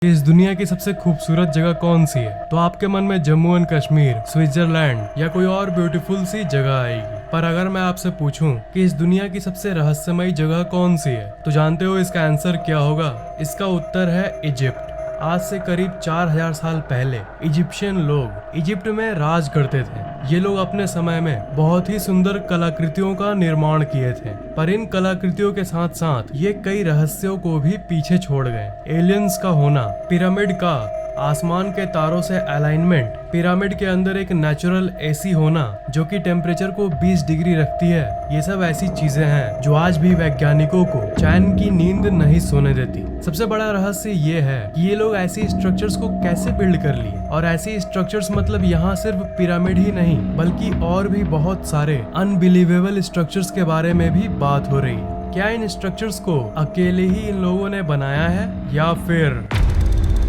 इस दुनिया की सबसे खूबसूरत जगह कौन सी है? तो आपके मन में जम्मू एंड कश्मीर, स्विट्जरलैंड या कोई और ब्यूटीफुल सी जगह आएगी। पर अगर मैं आपसे पूछूं कि इस दुनिया की सबसे रहस्यमयी जगह कौन सी है, तो जानते हो इसका आंसर क्या होगा? इसका उत्तर है इजिप्ट। आज से करीब 4000 साल पहले इजिप्शियन लोग इजिप्ट में राज करते थे। ये लोग अपने समय में बहुत ही सुंदर कलाकृतियों का निर्माण किए थे, पर इन कलाकृतियों के साथ साथ ये कई रहस्यों को भी पीछे छोड़ गए। एलियंस का होना, पिरामिड का आसमान के तारों से अलाइनमेंट, पिरामिड के अंदर एक नेचुरल एसी होना जो कि टेम्परेचर को 20 डिग्री रखती है। ये सब ऐसी चीजें हैं जो आज भी वैज्ञानिकों को चैन की नींद नहीं सोने देती। सबसे बड़ा रहस्य ये है कि ये लोग ऐसी स्ट्रक्चर्स को कैसे बिल्ड कर लिए, और ऐसी स्ट्रक्चर्स मतलब यहाँ सिर्फ पिरामिड ही नहीं बल्कि और भी बहुत सारे अनबिलीवेबल स्ट्रक्चर्स के बारे में भी बात हो रही है। क्या इन स्ट्रक्चर्स को अकेले ही इन लोगों ने बनाया है, या फिर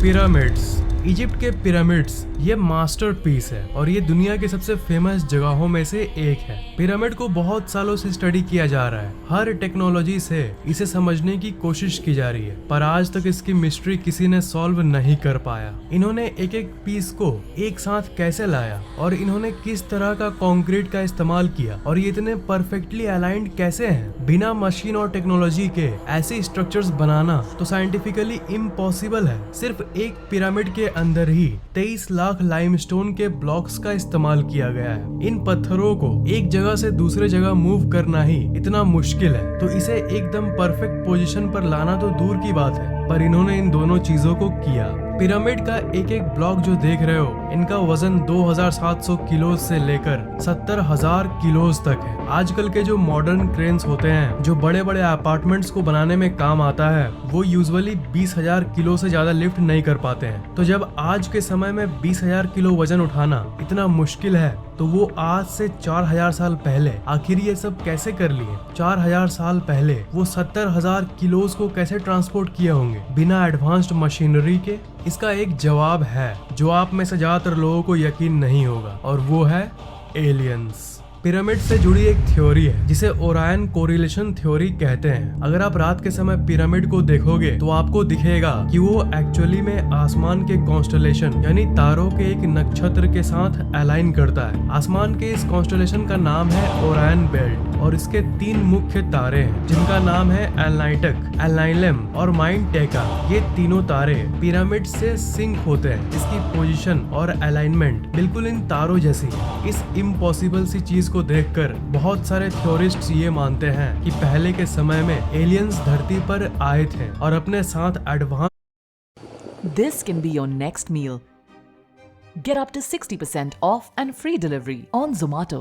पिरामिड्स? इजिप्ट के पिरामिड्स ये मास्टरपीस है और ये दुनिया की सबसे फेमस जगहों में से एक है। पिरामिड को बहुत सालों से स्टडी किया जा रहा है, हर टेक्नोलॉजी से इसे समझने की कोशिश की जा रही है, पर आज तक इसकी मिस्ट्री किसी ने सॉल्व नहीं कर पाया। इन्होंने एक एक पीस को एक साथ कैसे लाया, और इन्होंने किस तरह का कंक्रीट का इस्तेमाल किया, और ये इतने परफेक्टली अलाइंड कैसे हैं बिना मशीन और टेक्नोलॉजी के। ऐसे स्ट्रक्चर्स बनाना तो साइंटिफिकली इम्पॉसिबल है। सिर्फ एक पिरामिड के अंदर ही 23 लाख लाइमस्टोन के ब्लॉक्स का इस्तेमाल किया गया है। इन पत्थरों को एक जगह से दूसरे जगह मूव करना ही इतना मुश्किल है, तो इसे एकदम परफेक्ट पोजीशन पर लाना तो दूर की बात है, पर इन्होंने इन दोनों चीजों को किया। पिरामिड का एक एक ब्लॉक जो देख रहे हो, इनका वजन 2700 किलो से लेकर 70,000 किलो तक है। आजकल के जो मॉडर्न क्रेन्स होते हैं जो बड़े बड़े अपार्टमेंट्स को बनाने में काम आता है, वो यूजुअली 20,000 किलो से ज्यादा लिफ्ट नहीं कर पाते हैं। तो जब आज के समय में 20,000 किलो वजन उठाना इतना मुश्किल है, तो वो आज से 4000 साल पहले आखिर ये सब कैसे कर लिए? 4000 साल पहले वो 70,000 किलोज को कैसे ट्रांसपोर्ट किए होंगे बिना एडवांस्ड मशीनरी के? इसका एक जवाब है जो आप में से ज्यादातर लोगों को यकीन नहीं होगा, और वो है एलियंस। पिरामिड से जुड़ी एक थ्योरी है जिसे ओरायन कोरिलेशन थ्योरी कहते हैं। अगर आप रात के समय पिरामिड को देखोगे तो आपको दिखेगा कि वो एक्चुअली में आसमान के कॉन्स्टलेशन यानी तारों के एक नक्षत्र के साथ अलाइन करता है। आसमान के इस कॉन्स्टलेशन का नाम है ओरायन बेल्ट, और इसके 3 मुख्य तारे हैं जिनका नाम है एलनाइटक, एलनाइलम और माइंड टेका। ये तीनों तारे पिरामिड से सिंक होते हैं। इसकी पोजीशन और अलाइनमेंट बिल्कुल इन तारों जैसी है। इस इम्पॉसिबल सी चीज को देखकर बहुत सारे थ्योरिस्ट्स ये मानते हैं कि पहले के समय में एलियंस धरती पर आए थे और अपने साथ advance This can be your next meal. Get up to 60% off and free delivery on Zomato.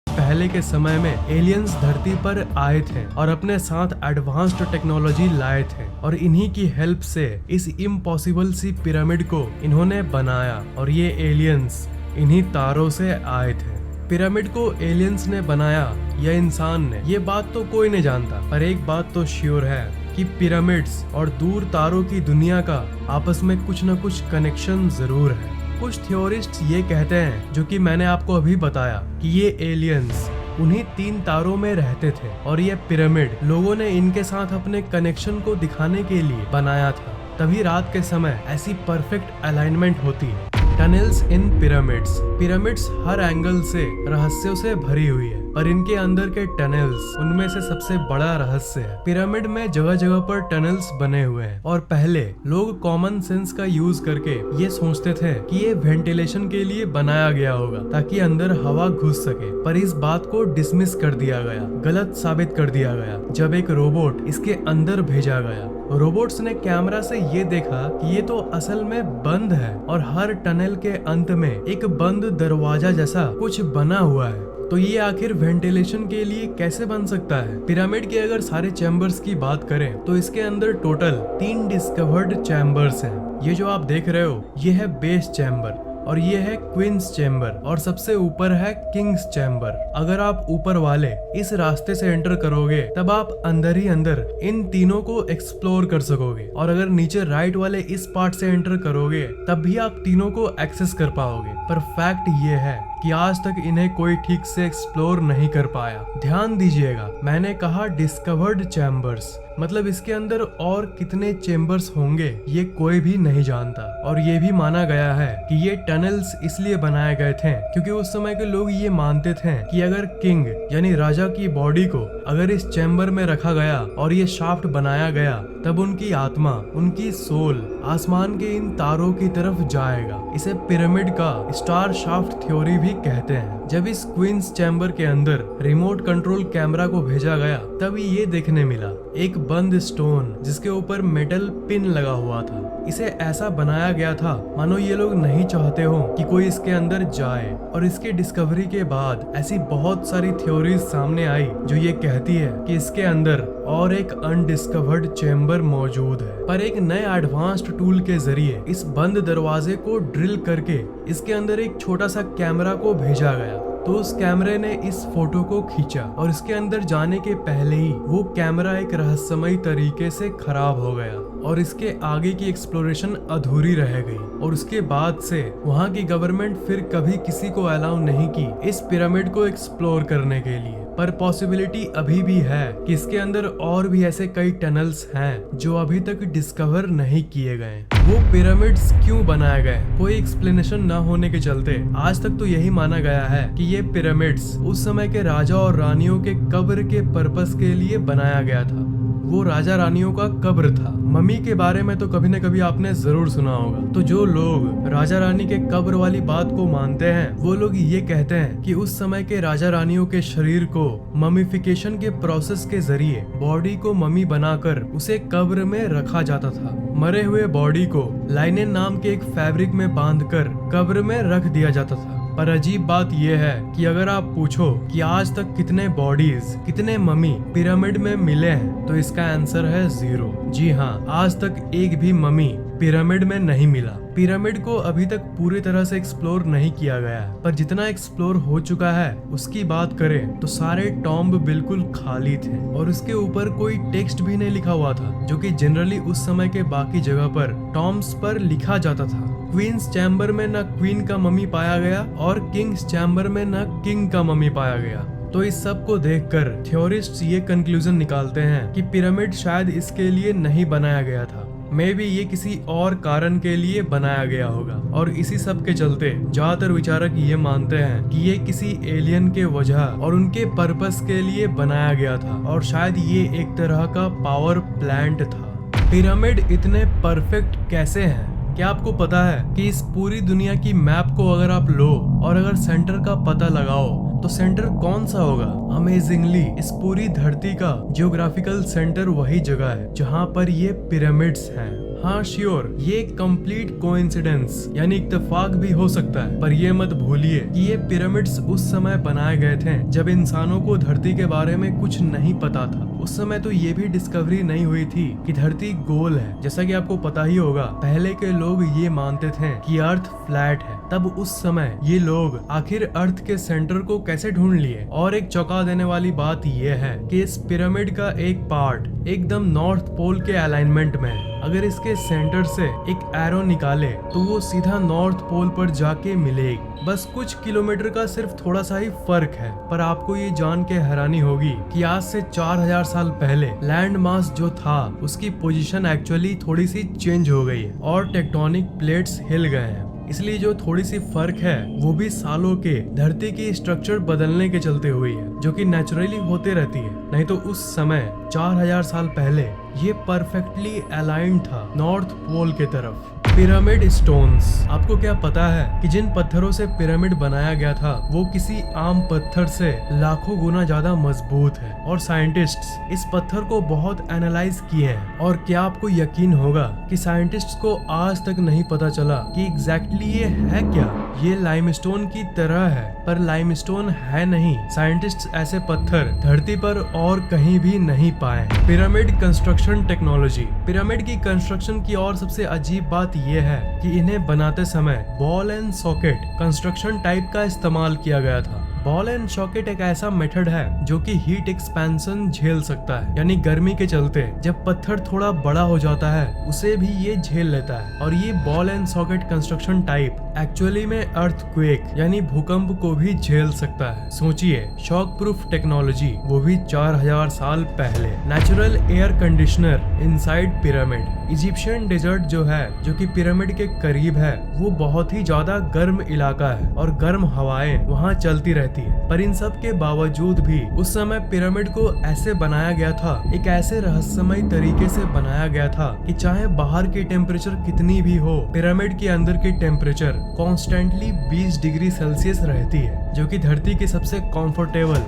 पहले के समय में एलियंस धरती पर आए थे और अपने साथ एडवांस्ड टेक्नोलॉजी लाए थे, और इन्हीं की हेल्प से इस इम्पॉसिबल सी पिरामिड को इन्होंने बनाया, और ये एलियंस इन्हीं तारों से आए थे। पिरामिड को एलियंस ने बनाया या इंसान ने, ये बात तो कोई नहीं जानता, पर एक बात तो श्योर है कि पिरामिड्स और दूर तारों की दुनिया का आपस में कुछ न कुछ कनेक्शन जरूर है। कुछ थ्योरिस्ट्स ये कहते हैं, जो कि मैंने आपको अभी बताया, कि ये एलियंस उन्हीं 3 तारों में रहते थे, और ये पिरामिड लोगों ने इनके साथ अपने कनेक्शन को दिखाने के लिए बनाया था। तभी रात के समय ऐसी परफेक्ट अलाइनमेंट होती है। टनल्स इन पिरामिड्स। पिरामिड्स हर एंगल से रहस्यों से भरी हुई है, पर इनके अंदर के टनल्स उनमें से सबसे बड़ा रहस्य है। पिरामिड में जगह जगह पर टनल्स बने हुए हैं, और पहले लोग कॉमन सेंस का यूज करके ये सोचते थे कि ये वेंटिलेशन के लिए बनाया गया होगा ताकि अंदर हवा घुस सके, पर इस बात को डिसमिस कर दिया गया, गलत साबित कर दिया गया जब एक रोबोट इसके अंदर भेजा गया। रोबोट्स ने कैमरा से ये देखा कि ये तो असल में बंद है, और हर टनल के अंत में एक बंद दरवाजा जैसा कुछ बना हुआ है। तो ये आखिर वेंटिलेशन के लिए कैसे बन सकता है? पिरामिड के अगर सारे चैम्बर्स की बात करें तो इसके अंदर टोटल 3 डिस्कवर्ड चैम्बर्स हैं। ये जो आप देख रहे हो ये है बेस चैम्बर, और ये है क्वींस चैम्बर, और सबसे ऊपर है किंग्स चैम्बर। अगर आप ऊपर वाले इस रास्ते से एंटर करोगे तब आप अंदर ही अंदर इन तीनों को एक्सप्लोर कर सकोगे, और अगर नीचे राइट वाले इस पार्ट से एंटर करोगे तब भी आप तीनों को एक्सेस कर पाओगे। पर फैक्ट ये है कि आज तक इन्हें कोई ठीक से एक्सप्लोर नहीं कर पाया। ध्यान दीजिएगा, मैंने कहा डिस्कवर्ड चैम्बर्स, मतलब इसके अंदर और कितने चेम्बर्स होंगे ये कोई भी नहीं जानता। और ये भी माना गया है कि ये टनल्स इसलिए बनाए गए थे क्योंकि उस समय के लोग ये मानते थे कि अगर किंग यानी राजा की बॉडी को अगर इस चैम्बर में रखा गया और ये शाफ्ट बनाया गया, तब उनकी आत्मा, उनकी सोल आसमान के इन तारों की तरफ जाएगा। इसे पिरामिड का स्टार शाफ्ट थ्योरी भी कहते हैं। जब इस क्वींस चैम्बर के अंदर रिमोट कंट्रोल कैमरा को भेजा गया, तब ये देखने मिला एक बंद स्टोन जिसके ऊपर मेटल पिन लगा हुआ था। इसे ऐसा बनाया गया था मानो ये लोग नहीं चाहते हो कि कोई इसके अंदर जाए। और इसके डिस्कवरी के बाद ऐसी बहुत सारी थ्योरीज सामने आई जो ये कहती है कि इसके अंदर और एक अनडिस्कवर्ड चैम्बर मौजूद है। पर एक नए एडवांस्ड टूल के जरिए इस बंद दरवाजे को ड्रिल करके इसके अंदर एक छोटा सा कैमरा को भेजा गया। तो उस कैमरे ने इस फोटो को खींचा और इसके अंदर जाने के पहले ही वो कैमरा एक रहस्यमयी तरीके से खराब हो गया और इसके आगे की एक्सप्लोरेशन अधूरी रह गई। और उसके बाद से वहाँ की गवर्नमेंट फिर कभी किसी को अलाउ नहीं की इस पिरामिड को एक्सप्लोर करने के लिए। पर पॉसिबिलिटी अभी भी है कि इसके अंदर और भी ऐसे कई टनल्स हैं जो अभी तक डिस्कवर नहीं किए गए। वो पिरामिड्स क्यों बनाए गए, कोई एक्सप्लेनेशन न होने के चलते आज तक तो यही माना गया है कि ये पिरामिड्स उस समय के राजा और रानियों के कब्र के पर्पस के लिए बनाया गया था। वो राजा रानियों का कब्र था। मम्मी के बारे में तो कभी न कभी आपने जरूर सुना होगा। तो जो लोग राजा रानी के कब्र वाली बात को मानते हैं, वो लोग ये कहते हैं कि उस समय के राजा रानियों के शरीर को ममीफिकेशन के प्रोसेस के जरिए बॉडी को मम्मी बनाकर उसे कब्र में रखा जाता था। मरे हुए बॉडी को लाइनेन नाम के एक फैब्रिक में बांधकर कब्र में रख दिया जाता था। पर अजीब बात यह है कि अगर आप पूछो कि आज तक कितने बॉडीज, कितने मम्मी पिरामिड में मिले हैं, तो इसका आंसर है 0। जी हाँ, आज तक एक भी मम्मी पिरामिड में नहीं मिला। पिरामिड को अभी तक पूरी तरह से एक्सप्लोर नहीं किया गया है, पर जितना एक्सप्लोर हो चुका है उसकी बात करें तो सारे टॉम्ब बिल्कुल खाली थे और उसके ऊपर कोई टेक्स्ट भी नहीं लिखा हुआ था, जो कि जनरली उस समय के बाकी जगह पर टॉम्ब्स पर लिखा जाता था। क्वींस चैम्बर में न क्वीन का मम्मी पाया गया और किंग्स चैम्बर में न किंग का मम्मी पाया गया। तो इस सब को देखकर थ्योरिस्ट्स ये कंक्लूजन निकालते हैं कि पिरामिड शायद इसके लिए नहीं बनाया गया था। मे बी ये किसी और कारण के लिए बनाया गया होगा। और इसी सब के चलते ज्यादातर विचारक ये मानते हैं कि ये किसी एलियन के वजह और उनके पर्पस के लिए बनाया गया था और शायद ये एक तरह का पावर प्लांट था। पिरामिड इतने परफेक्ट कैसे हैं? क्या आपको पता है कि इस पूरी दुनिया की मैप को अगर आप लो और अगर सेंटर का पता लगाओ तो सेंटर कौन सा होगा? अमेजिंगली इस पूरी धरती का जियोग्राफिकल सेंटर वही जगह है जहाँ पर ये पिरामिड्स हैं। हाँ श्योर, ये कंप्लीट कोइंसिडेंस यानी इत्तेफाक भी हो सकता है, पर ये मत भूलिए कि ये पिरामिड्स उस समय बनाए गए थे जब इंसानों को धरती के बारे में कुछ नहीं पता था। उस समय तो ये भी डिस्कवरी नहीं हुई थी कि धरती गोल है। जैसा कि आपको पता ही होगा, पहले के लोग ये मानते थे कि अर्थ फ्लैट है। तब उस समय ये लोग आखिर अर्थ के सेंटर को कैसे ढूंढ लिए। और एक चौंका देने वाली बात यह है कि इस पिरामिड का एक पार्ट एकदम नॉर्थ पोल के अलाइनमेंट में है। अगर इसके सेंटर से एक एरो निकाले तो वो सीधा नॉर्थ पोल पर जाके मिलेगी। बस कुछ किलोमीटर का सिर्फ थोड़ा सा ही फर्क है। पर आपको ये जान के हैरानी होगी कि आज से 4000 साल पहले लैंड मास जो था उसकी पोजीशन एक्चुअली थोड़ी सी चेंज हो गई है और टेक्टोनिक प्लेट्स हिल गए हैं। इसलिए जो थोड़ी सी फर्क है वो भी सालों के धरती की स्ट्रक्चर बदलने के चलते हुई है, जो कि नेचुरली होते रहती है। नहीं तो उस समय 4000 साल पहले ये परफेक्टली अलाइंड था नॉर्थ पोल के तरफ। पिरामिड स्टोन्स, आपको क्या पता है कि जिन पत्थरों से पिरामिड बनाया गया था वो किसी आम पत्थर से लाखों गुना ज्यादा मजबूत है। और साइंटिस्ट्स इस पत्थर को बहुत एनालाइज किए हैं। और क्या आपको यकीन होगा कि साइंटिस्ट्स को आज तक नहीं पता चला कि एग्जैक्टली ये है क्या। ये लाइमस्टोन की तरह है पर लाइमस्टोन है नहीं। साइंटिस्ट्स ऐसे पत्थर धरती पर और कहीं भी नहीं पाए। पिरामिड कंस्ट्रक्शन टेक्नोलॉजी, पिरामिड की कंस्ट्रक्शन की और सबसे अजीब बात ये है कि इन्हें बनाते समय ball and socket construction type का इस्तेमाल किया गया था। बॉल एंड सॉकेट एक ऐसा मेथड है जो कि हीट एक्सपेंशन झेल सकता है, यानी गर्मी के चलते जब पत्थर थोड़ा बड़ा हो जाता है उसे भी ये झेल लेता है। और ये ball and socket construction type actually में अर्थक्वेक यानी भूकंप को भी झेल सकता है। सोचिए, शॉक प्रूफ टेक्नोलॉजी, वो भी 4000 साल पहले। Natural air conditioner inside pyramid. Egyptian desert जो है, जो कि पिरामिड के करीब है, वो बहुत ही ज्यादा गर्म इलाका है और गर्म हवाएं वहाँ चलती रहती है। पर इन सब के बावजूद भी उस समय पिरामिड को ऐसे बनाया गया था, एक ऐसे रहस्यमय तरीके से बनाया गया था कि चाहे बाहर की टेम्परेचर कितनी भी हो, पिरामिड के अंदर की टेम्परेचर कॉन्स्टेंटली 20 डिग्री सेल्सियस रहती है, जो कि धरती के सबसे कंफर्टेबल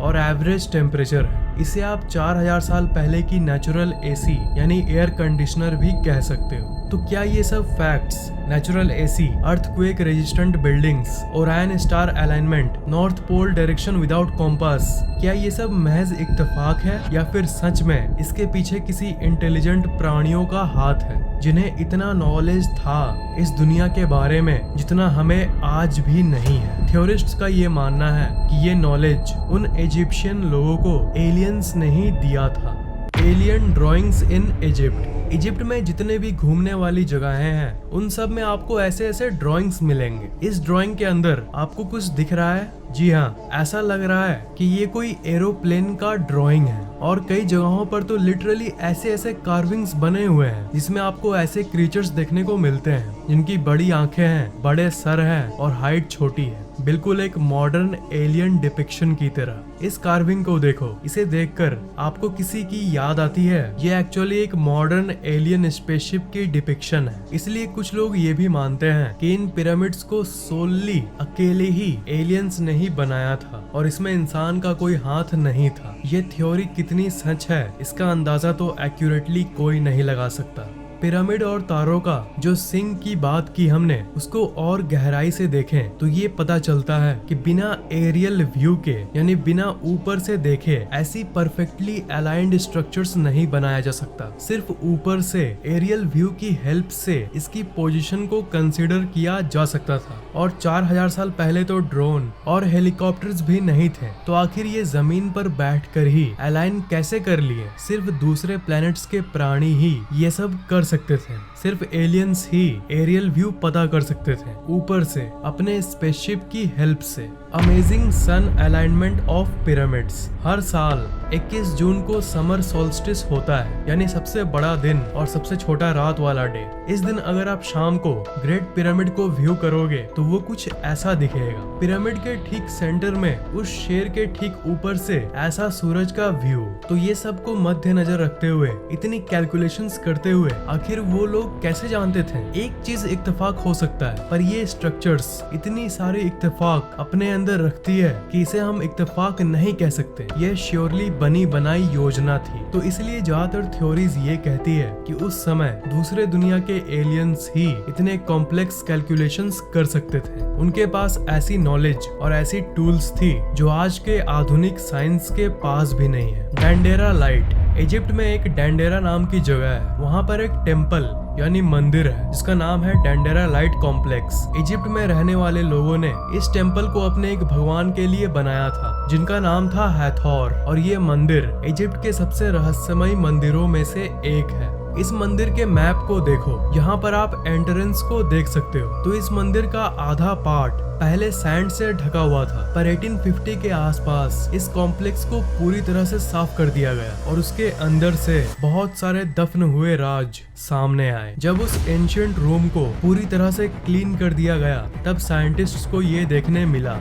और एवरेज टेम्परेचर है। इसे आप 4000 साल पहले की नेचुरल एसी यानी एयर कंडीशनर भी कह सकते हो। तो क्या ये सब facts, natural AC, earthquake resistant buildings, Orion star alignment, north pole direction without compass, क्या ये सब महज इत्तेफाक है या फिर सच में इसके पीछे किसी इंटेलिजेंट प्राणियों का हाथ है, जिन्हें इतना नॉलेज था इस दुनिया के बारे में जितना हमें आज भी नहीं है? थ्योरिस्ट्स का ये मानना है कि ये नॉलेज उन इजिप्शियन लोगों को एलियंस ने ही दिया था। Alien drawings in Egypt. Egypt में जितने भी घूमने वाली जगहें हैं उन सब में आपको ऐसे ऐसे ड्राइंग्स मिलेंगे। इस ड्राइंग के अंदर आपको कुछ दिख रहा है? जी हाँ, ऐसा लग रहा है कि ये कोई एरोप्लेन का ड्राइंग है। और कई जगहों पर तो लिटरली ऐसे ऐसे कार्विंग्स बने हुए हैं जिसमें आपको ऐसे क्रीचर्स देखने को मिलते हैं जिनकी बड़ी आंखें हैं, बड़े सर हैं और हाइट छोटी है, बिल्कुल एक मॉडर्न एलियन डिपिक्शन की तरह। इस कार्विंग को देखो, इसे देखकर आपको किसी की याद आती है? ये एक्चुअली एक मॉडर्न एलियन स्पेसशिप की डिपिक्शन है। इसलिए कुछ लोग ये भी मानते हैं कि इन पिरामिड्स को सोलली अकेले ही एलियंस ने ही बनाया था और इसमें इंसान का कोई हाथ नहीं था। ये थ्योरी कितनी सच है इसका अंदाजा तो एक्यूरेटली कोई नहीं लगा सकता। पिरामिड और तारों का जो सिंक की बात की हमने, उसको और गहराई से देखें तो ये पता चलता है कि बिना एरियल व्यू के यानी बिना ऊपर से देखे ऐसी परफेक्टली अलाइंड स्ट्रक्चर्स नहीं बनाया जा सकता। सिर्फ ऊपर से एरियल व्यू की हेल्प से इसकी पोजीशन को कंसीडर किया जा सकता था। और 4000 साल पहले तो ड्रोन और हेलीकॉप्टर्स भी नहीं थे, तो आखिर ये जमीन पर बैठकर ही अलाइन कैसे कर लिए? सिर्फ दूसरे प्लैनेट्स के प्राणी ही ये सब कर सकते थे। सिर्फ एलियंस ही एरियल व्यू पता कर सकते थे ऊपर से अपने स्पेसशिप की हेल्प से। Amazing sun alignment of pyramids. हर साल 21 जून को समर सोल्स्टिस होता है, यानी सबसे बड़ा दिन और सबसे छोटा रात वाला डे। इस दिन अगर आप शाम को ग्रेट पिरामिड को व्यू करोगे तो वो कुछ ऐसा दिखेगा। पिरामिड के ठीक सेंटर में उस शेर के ठीक ऊपर से ऐसा सूरज का व्यू। तो ये सबको मद्देनजर रखते हुए, इतनी कैलकुलेशंस करते हुए आखिर वो लोग कैसे जानते थे? एक चीज इत्तेफाक हो सकता है, पर ये स्ट्रक्चर्स इतनी सारी इत्तेफाक अपने अंदर रखती है कि इसे हम इत्तेफाक नहीं कह सकते। ये श्योरली बनी बनाई योजना थी। तो इसलिए ज्यादातर थ्योरीज ये कहती है कि उस समय दूसरे दुनिया के एलियंस ही इतने कॉम्प्लेक्स कैलकुलेशंस कर सकते थे। उनके पास ऐसी नॉलेज और ऐसी टूल्स थी जो आज के आधुनिक साइंस के पास भी नहीं है। Dendera light. इजिप्ट में एक डेंडेरा नाम की जगह है। वहाँ पर एक टेम्पल यानी मंदिर है जिसका नाम है डेंडेरा लाइट कॉम्प्लेक्स। इजिप्ट में रहने वाले लोगों ने इस टेम्पल को अपने एक भगवान के लिए बनाया था जिनका नाम था हैथोर। और ये मंदिर इजिप्ट के सबसे रहस्यमय मंदिरों में से एक है। इस मंदिर के मैप को देखो, यहाँ पर आप एंट्रेंस को देख सकते हो। तो इस मंदिर का आधा पार्ट पहले सैंड से ढका हुआ था, पर 1850 के आसपास इस कॉम्प्लेक्स को पूरी तरह से साफ कर दिया गया और उसके अंदर से बहुत सारे दफन हुए राज सामने आए। जब उस एंशिएंट रूम को पूरी तरह से क्लीन कर दिया गया तब साइंटिस्ट्स को ये देखने मिला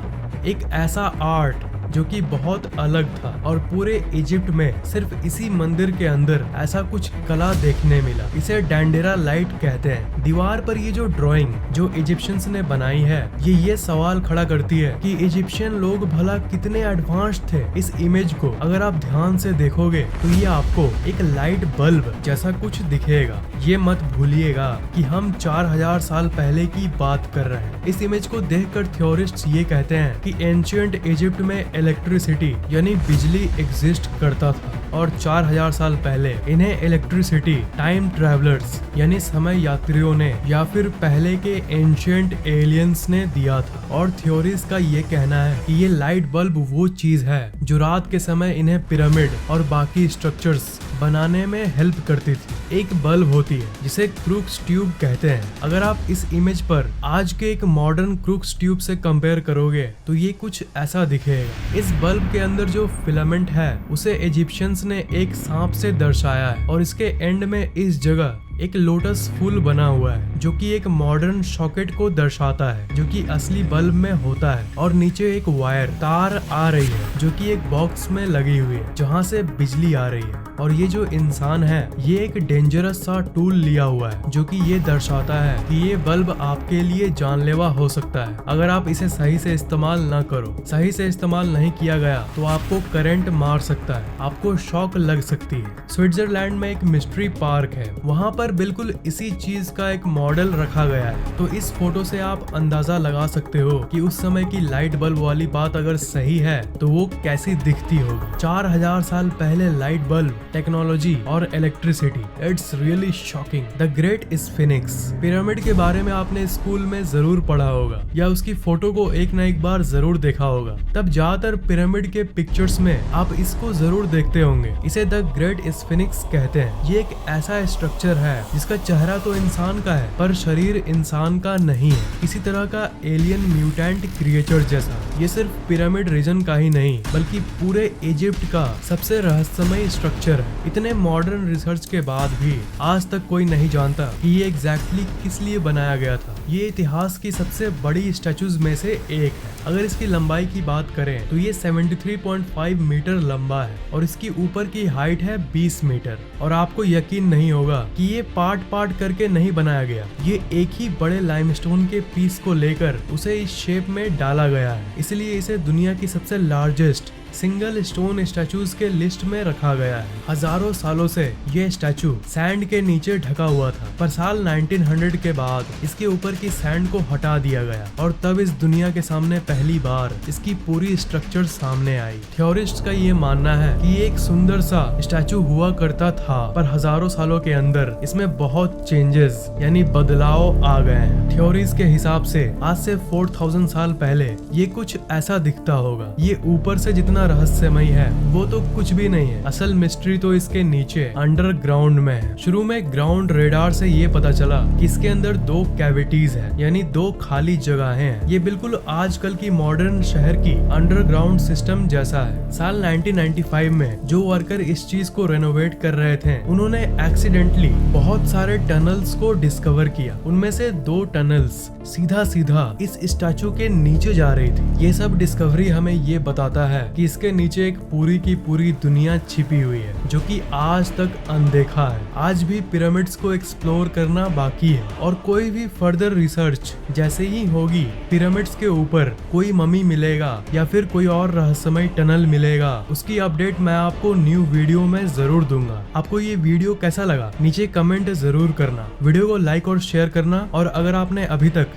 एक ऐसा आर्ट जो कि बहुत अलग था और पूरे इजिप्ट में सिर्फ इसी मंदिर के अंदर ऐसा कुछ कला देखने मिला। इसे डेंडेरा लाइट कहते हैं। दीवार पर ये जो ड्राइंग जो इजिप्शियंस ने बनाई है ये सवाल खड़ा करती है कि इजिप्शियन लोग भला कितने एडवांस थे। इस इमेज को अगर आप ध्यान से देखोगे तो ये आपको एक लाइट बल्ब जैसा कुछ दिखेगा। ये मत भूलिएगा कि हम 4000 साल पहले की बात कर रहे हैं। इस इमेज को देखकर थ्योरिस्ट्स ये कहते हैं कि एंशिएंट इजिप्ट में इलेक्ट्रिसिटी यानी बिजली एग्जिस्ट करता था और 4000 साल पहले इन्हें इलेक्ट्रिसिटी टाइम ट्रैवलर्स यानी समय यात्रियों ने या फिर पहले के एंशिएंट एलियंस ने दिया था। और थ्योरीज का ये कहना है कि ये लाइट बल्ब वो चीज है जो रात के समय इन्हें पिरामिड और बाकी स्ट्रक्चर्स बनाने में हेल्प करती थी। एक बल्ब होती है जिसे क्रूक्स ट्यूब कहते हैं। अगर आप इस इमेज पर आज के एक मॉडर्न क्रूक्स ट्यूब से कंपेयर करोगे तो ये कुछ ऐसा दिखेगा। इस बल्ब के अंदर जो फिलामेंट है उसे इजिप्शियंस ने एक सांप से दर्शाया है और इसके एंड में इस जगह एक लोटस फूल बना हुआ है जो कि एक मॉडर्न सॉकेट को दर्शाता है जो कि असली बल्ब में होता है। और नीचे एक वायर तार आ रही है जो कि एक बॉक्स में लगी हुई है जहाँ से बिजली आ रही है। और ये जो इंसान है ये एक डेंजरस सा टूल लिया हुआ है जो कि ये दर्शाता है कि ये बल्ब आपके लिए जानलेवा हो सकता है अगर आप इसे सही से इस्तेमाल ना करो। सही से इस्तेमाल नहीं किया गया तो आपको करंट मार सकता है, आपको शॉक लग सकती है। स्विट्जरलैंड में एक मिस्ट्री पार्क है, वहाँ पर बिल्कुल इसी चीज का एक मॉडल रखा गया है। तो इस फोटो से आप अंदाजा लगा सकते हो कि उस समय की लाइट बल्ब वाली बात अगर सही है तो वो कैसी दिखती होगी। 4000 साल पहले लाइट बल्ब, टेक्नोलॉजी और electricity, it's really shocking. The Great Sphinx pyramid के बारे में आपने स्कूल में जरूर पढ़ा होगा या उसकी फोटो को एक न एक बार जरूर देखा होगा। तब ज्यादातर पिरामिड के पिक्चर्स में आप इसको जरूर देखते होंगे। इसे द ग्रेट स्फिनिक्स कहते हैं। ये एक ऐसा स्ट्रक्चर है जिसका चेहरा तो इंसान का है पर शरीर इंसान का नहीं है, किसी तरह का एलियन म्यूटेंट क्रिएचर जैसा। ये सिर्फ पिरामिड रीजन का ही नहीं बल्कि पूरे इजिप्ट का सबसे रहस्यमय स्ट्रक्चर है। इतने मॉडर्न रिसर्च के बाद भी आज तक कोई नहीं जानता कि ये एग्जैक्टली किस लिए बनाया गया था। ये इतिहास की सबसे बड़ी स्टैचूज में से एक है। अगर इसकी लंबाई की बात करें तो ये 73.5 मीटर लंबा है और इसकी ऊपर की हाइट है 20 मीटर। और आपको यकीन नहीं होगा कि ये पार्ट पार्ट करके नहीं बनाया गया, ये एक ही बड़े लाइमस्टोन के पीस को लेकर उसे इस शेप में डाला गया है। इसलिए इसे दुनिया की सबसे लार्जेस्ट सिंगल स्टोन स्टैचूज के लिस्ट में रखा गया है। हजारों सालों से ये स्टैचू सैंड के नीचे ढका हुआ था पर साल 1900 के बाद इसके ऊपर की सैंड को हटा दिया गया और तब इस दुनिया के सामने पहली बार इसकी पूरी स्ट्रक्चर सामने आई। थ्योरिस्ट का ये मानना है कि ये एक सुंदर सा स्टैचू हुआ करता था पर हजारों सालों के अंदर इसमें बहुत चेंजेस यानी बदलाव आ गए हैं। थ्योरीज के हिसाब से आज से 4000 साल पहले ये कुछ ऐसा दिखता होगा। ये ऊपर से जितना रहस्यमय है वो तो कुछ भी नहीं है, असल मिस्ट्री तो इसके नीचे अंडरग्राउंड में है। शुरू में ग्राउंड रेडार से ये पता चला कि इसके अंदर 2 कैविटीज है यानी 2 खाली जगहें हैं। ये बिल्कुल आजकल की मॉडर्न शहर की अंडरग्राउंड सिस्टम जैसा है। साल 1995 में जो वर्कर इस चीज को रेनोवेट कर रहे थे उन्होंने एक्सीडेंटली बहुत सारे टनल्स को डिस्कवर किया। उनमें से 2 टनल्स सीधा सीधा इस स्टैचू के नीचे जा रही थी। ये सब डिस्कवरी हमें ये बताता है कि इसके नीचे एक पूरी की पूरी दुनिया छिपी हुई है जो कि आज तक अनदेखा है। आज भी पिरामिड्स को एक्सप्लोर करना बाकी है और कोई भी फर्दर रिसर्च जैसे ही होगी पिरामिड्स के ऊपर कोई ममी मिलेगा या फिर कोई और रहस्यमय टनल मिलेगा उसकी अपडेट मैं आपको न्यू वीडियो में जरूर दूंगा। आपको ये वीडियो कैसा लगा नीचे कमेंट जरूर करना, वीडियो को लाइक और शेयर करना और अगर आपने अभी तक